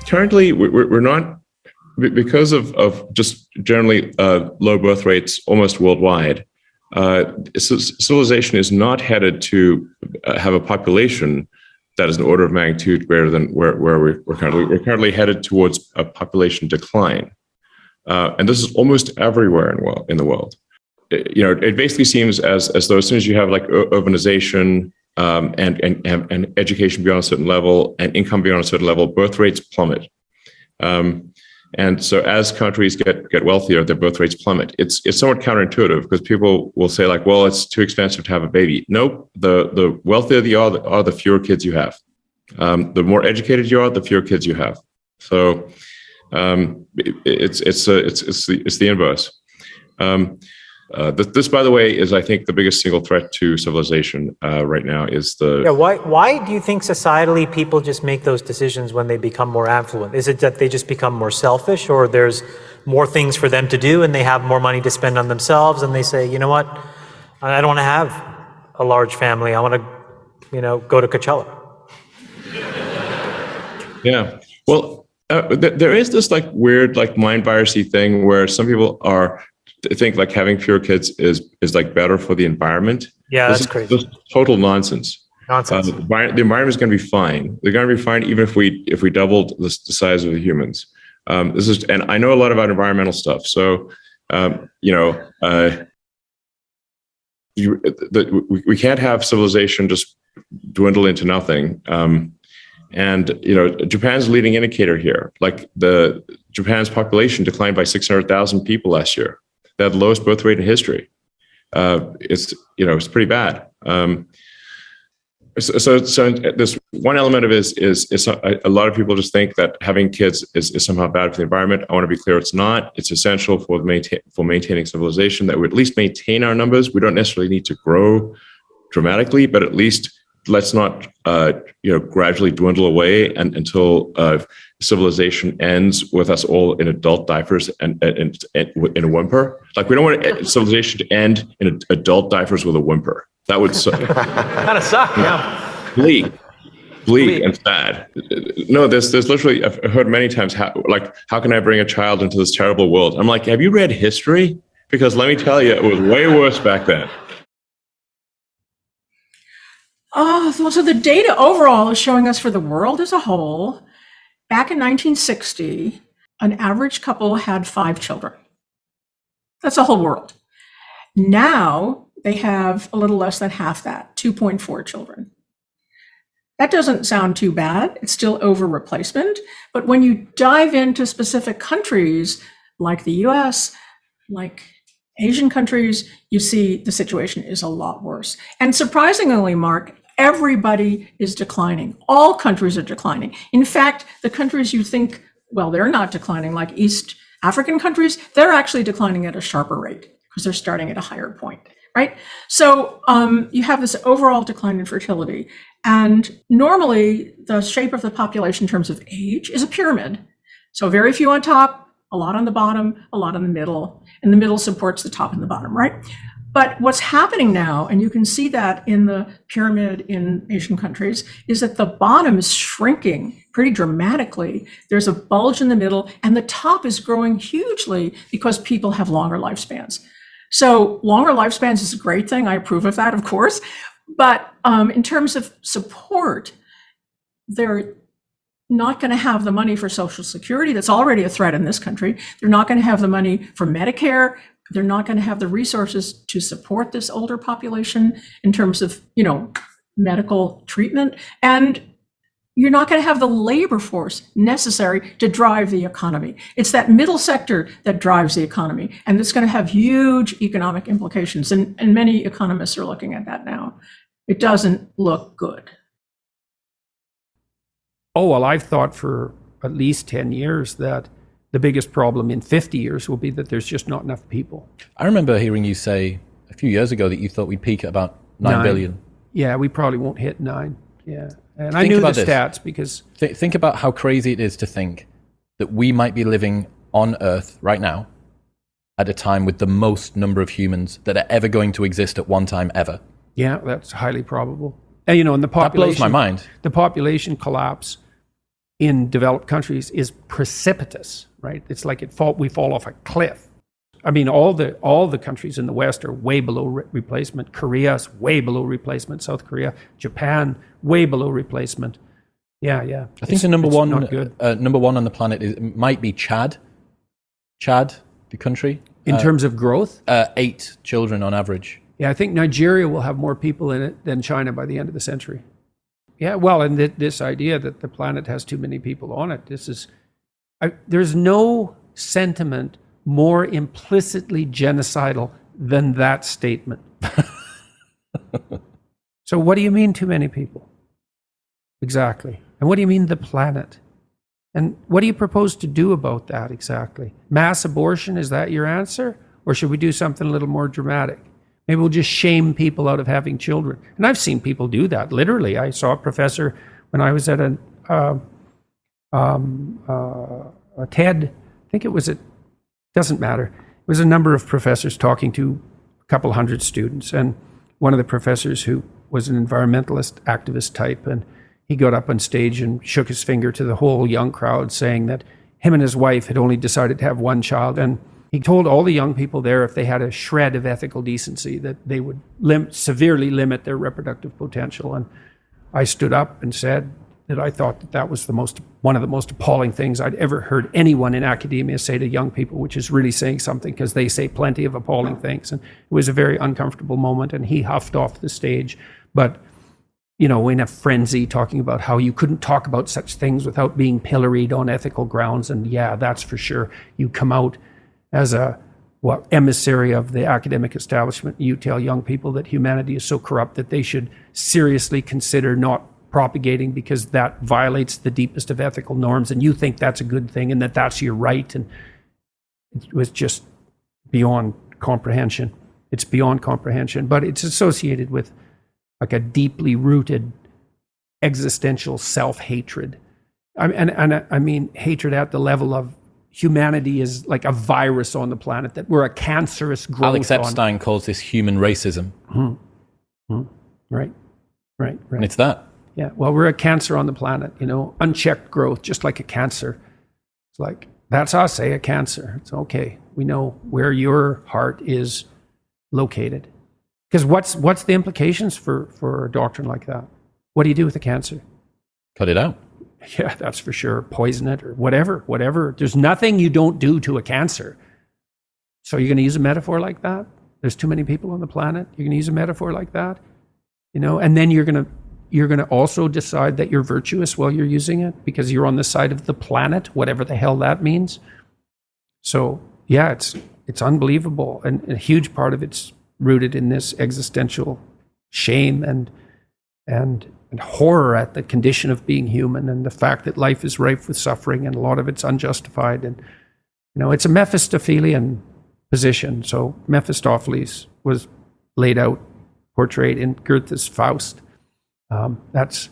Currently, we're not, because of just generally low birth rates almost worldwide. Civilization is not headed to have a population that is an order of magnitude greater than where we're currently. We're currently headed towards a population decline, and this is almost everywhere in the world. It basically seems as though as soon as you have like urbanization and education beyond a certain level and income beyond a certain level, birth rates plummet. And so as countries get wealthier, their birth rates plummet. It's somewhat counterintuitive because people will say like, well, it's too expensive to have a baby. Nope. The wealthier you are, the fewer kids you have. The more educated you are, the fewer kids you have. So it's the inverse. This, by the way, is I think the biggest single threat to civilization right now is the. Yeah. Why do you think societally people just make those decisions when they become more affluent? Is it that they just become more selfish, or there's more things for them to do and they have more money to spend on themselves, and they say, you know what, I don't want to have a large family. I want to, go to Coachella. Yeah. Well, there is this like weird like mind virusy thing where some people think like having fewer kids is like better for the environment. Yeah, that's crazy. This total nonsense. Nonsense. The environment is going to be fine. They're going to be fine even if we doubled the size of the humans. And I know a lot about environmental stuff. So we can't have civilization just dwindle into nothing. And Japan's a leading indicator here. Like Japan's population declined by 600,000 people last year. They had the lowest birth rate in history. It's pretty bad. So this one element of it is a lot of people just think that having kids is somehow bad for the environment. I want to be clear, it's not. It's essential for maintaining civilization, that we at least maintain our numbers. We don't necessarily need to grow dramatically, but at least let's not gradually dwindle away until civilization ends with us all in adult diapers and in a whimper. Like, we don't want civilization to end in adult diapers with a whimper. That would kind of suck. Yeah, bleak and sad. No, there's literally, I've heard many times how can I bring a child into this terrible world? I'm like, have you read history? Because let me tell you, it was way worse back then. So the data overall is showing us for the world as a whole, back in 1960, an average couple had 5 children. That's the whole world. Now they have a little less than half that, 2.4 children. That doesn't sound too bad. It's still over replacement. But when you dive into specific countries like the US, like Asian countries, you see the situation is a lot worse. And surprisingly, Mark, everybody is declining. All countries are declining. In fact, the countries you think, well, they're not declining, like East African countries, they're actually declining at a sharper rate because they're starting at a higher point, right? So you have this overall decline in fertility. And normally the shape of the population in terms of age is a pyramid. So very few on top, a lot on the bottom, a lot in the middle, and the middle supports the top and the bottom, right? But what's happening now, and you can see that in the pyramid in Asian countries, is that the bottom is shrinking pretty dramatically. There's a bulge in the middle, and the top is growing hugely because people have longer lifespans. So longer lifespans is a great thing. I approve of that, of course. But in terms of support, they're not going to have the money for Social Security. That's already a threat in this country. They're not going to have the money for Medicare. They're not going to have the resources to support this older population in terms of, medical treatment. And you're not going to have the labor force necessary to drive the economy. It's that middle sector that drives the economy. And it's going to have huge economic implications. And many economists are looking at that now. It doesn't look good. Oh, well, I've thought for at least 10 years that the biggest problem in 50 years will be that there's just not enough people. I remember hearing you say a few years ago that you thought we'd peak at about 9 billion. Yeah, we probably won't hit 9. Yeah. And I knew the stats because... Think about how crazy it is to think that we might be living on Earth right now at a time with the most number of humans that are ever going to exist at one time ever. Yeah, that's highly probable. And, and the population, that blows my mind. The population collapse in developed countries is precipitous, right? It's like we fall off a cliff. I mean, all the countries in the West are way below replacement. Korea's way below replacement. South Korea, Japan, way below replacement. Yeah. I think the number one on the planet might be Chad. Chad, the country. In terms of growth? 8 children on average. Yeah, I think Nigeria will have more people in it than China by the end of the century. Yeah, well, and this idea that the planet has too many people on it, there's no sentiment more implicitly genocidal than that statement. So what do you mean too many people? Exactly. And what do you mean the planet? And what do you propose to do about that exactly? Mass abortion, is that your answer? Or should we do something a little more dramatic? Maybe we'll just shame people out of having children. And I've seen people do that, literally. I saw a professor when I was at a TED, I think it was doesn't matter. It was a number of professors talking to a couple hundred students. And one of the professors, who was an environmentalist activist type, and he got up on stage and shook his finger to the whole young crowd, saying that him and his wife had only decided to have one child. And he told all the young people there, if they had a shred of ethical decency, that they would severely limit their reproductive potential. And I stood up and said that I thought that was one of the most appalling things I'd ever heard anyone in academia say to young people, which is really saying something, because they say plenty of appalling things. And it was a very uncomfortable moment, and he huffed off the stage. But in a frenzy, talking about how you couldn't talk about such things without being pilloried on ethical grounds. And yeah, that's for sure. You come out as a emissary of the academic establishment. You tell young people that humanity is so corrupt that they should seriously consider not propagating, because that violates the deepest of ethical norms. And you think that's a good thing and that that's your right. And it was just beyond comprehension. It's beyond comprehension, but it's associated with like a deeply rooted existential self-hatred. I mean hatred at the level of humanity is like a virus on the planet, that we're a cancerous growth. Alex Epstein calls this human racism. Right. And it's that. Yeah, well, we're a cancer on the planet, unchecked growth, just like a cancer. It's like, that's us, a cancer. It's okay. We know where your heart is located. Because what's the implications for a doctrine like that? What do you do with the cancer? Cut it out. Yeah, that's for sure. Poison it or whatever. There's nothing you don't do to a cancer. So you're going to use a metaphor like that? There's too many people on the planet. You're going to use a metaphor like that? And then you're going to also decide that you're virtuous while you're using it, because you're on the side of the planet, whatever the hell that means. So yeah, it's unbelievable. And a huge part of it's rooted in this existential shame and horror at the condition of being human, and the fact that life is rife with suffering, and a lot of it's unjustified. And it's a Mephistophelian position. So Mephistopheles was laid out, portrayed in Goethe's Faust. That's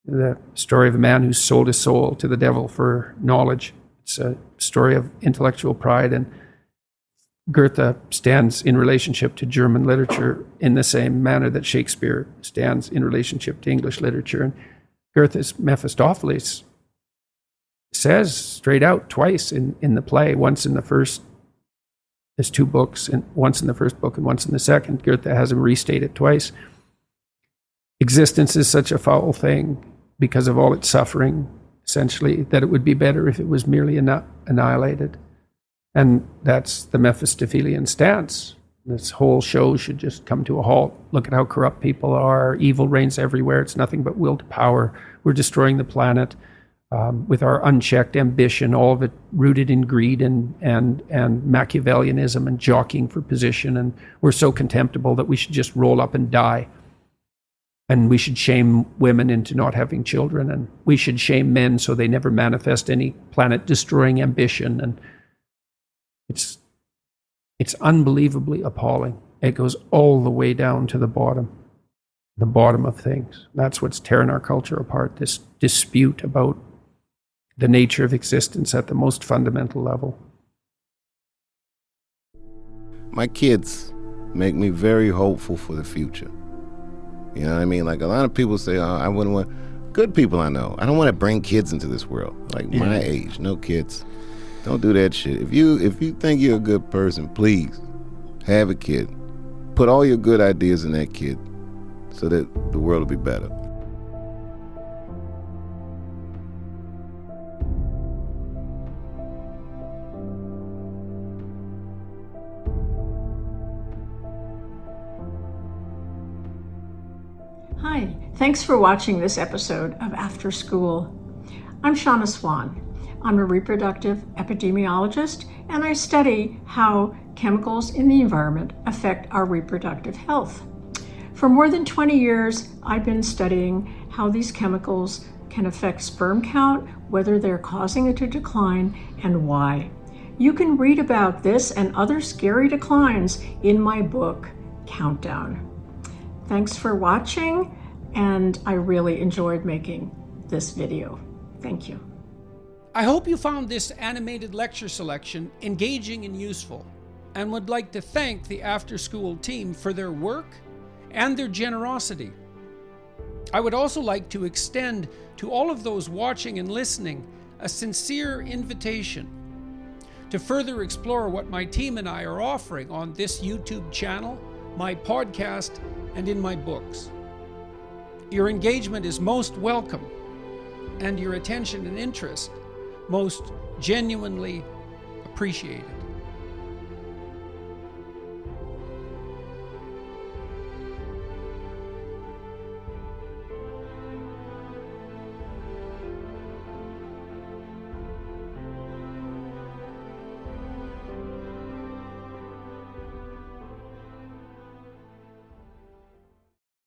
the story of a man who sold his soul to the devil for knowledge. It's a story of intellectual pride, and Goethe stands in relationship to German literature in the same manner that Shakespeare stands in relationship to English literature. And Goethe's Mephistopheles says straight out twice in the play, once in the first, there's 2 books, and once in the first book and once in the second. Goethe has him restate it twice. Existence is such a foul thing because of all its suffering, essentially, that it would be better if it was merely annihilated. And that's the Mephistophelian stance. This whole show should just come to a halt. Look at how corrupt people are. Evil reigns everywhere. It's nothing but will to power. We're destroying the planet with our unchecked ambition, all of it rooted in greed and Machiavellianism and jockeying for position. And we're so contemptible that we should just roll up and die. And we should shame women into not having children. And we should shame men so they never manifest any planet-destroying ambition. And it's unbelievably appalling. It goes all the way down to the bottom of things. That's what's tearing our culture apart, this dispute about the nature of existence at the most fundamental level. my kids make me very hopeful for the future. You know what I mean? Like a lot of people say, I wouldn't want, good people I know, I don't want to bring kids into this world. Like my age, no kids. Don't do that shit. If you think you're a good person, please have a kid. Put all your good ideas in that kid so that the world will be better. Hi, thanks for watching this episode of After School. I'm Shanna Swan. I'm a reproductive epidemiologist, and I study how chemicals in the environment affect our reproductive health. For more than 20 years, I've been studying how these chemicals can affect sperm count, whether they're causing it to decline, and why. You can read about this and other scary declines in my book, Countdown. Thanks for watching, and I really enjoyed making this video. Thank you. I hope you found this animated lecture selection engaging and useful, and would like to thank the After School team for their work and their generosity. I would also like to extend to all of those watching and listening a sincere invitation to further explore what my team and I are offering on this YouTube channel, my podcast, and in my books. Your engagement is most welcome, and your attention and interest most genuinely appreciated.